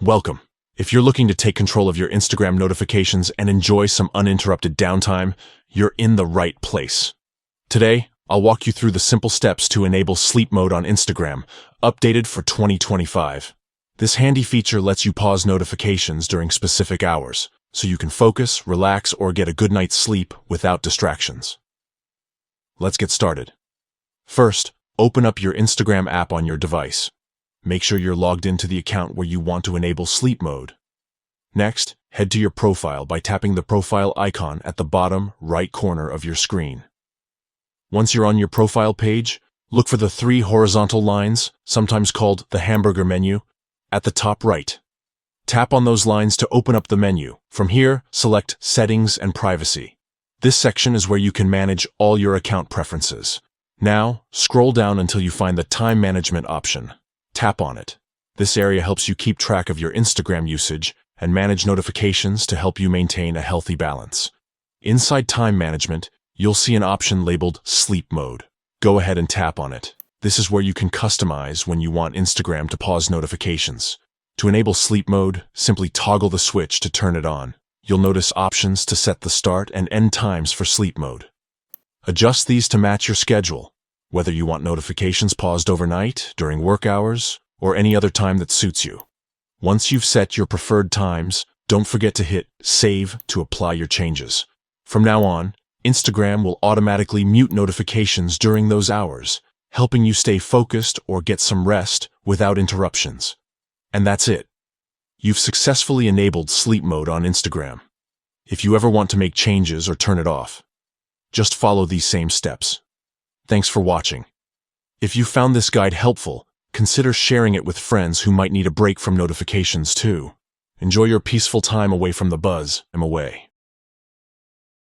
Welcome. If you're looking to take control of your Instagram notifications and enjoy some uninterrupted downtime, you're in the right place. Today, I'll walk you through the simple steps to enable sleep mode on Instagram, updated for 2025. This handy feature lets you pause notifications during specific hours, so you can focus, relax, or get a good night's sleep without distractions. Let's get started. First, open up your Instagram app on your device. Make sure you're logged into the account where you want to enable sleep mode. Next, head to your profile by tapping the profile icon at the bottom right corner of your screen. Once you're on your profile page, look for the three horizontal lines, sometimes called the hamburger menu, at the top right. Tap on those lines to open up the menu. From here, select Settings and Privacy. This section is where you can manage all your account preferences. Now, scroll down until you find the Time Management option. Tap on it. This area helps you keep track of your Instagram usage and manage notifications to help you maintain a healthy balance. Inside Time Management, you'll see an option labeled Sleep Mode. Go ahead and tap on it. This is where you can customize when you want Instagram to pause notifications. To enable sleep mode, simply toggle the switch to turn it on. You'll notice options to set the start and end times for sleep mode. Adjust these to match your schedule, whether you want notifications paused overnight, during work hours, or any other time that suits you. Once you've set your preferred times, don't forget to hit Save to apply your changes. From now on, Instagram will automatically mute notifications during those hours, helping you stay focused or get some rest without interruptions. And that's it. You've successfully enabled sleep mode on Instagram. If you ever want to make changes or turn it off, just follow these same steps. Thanks for watching. If you found this guide helpful, consider sharing it with friends who might need a break from notifications too. Enjoy your peaceful time away from the buzz. I'm away.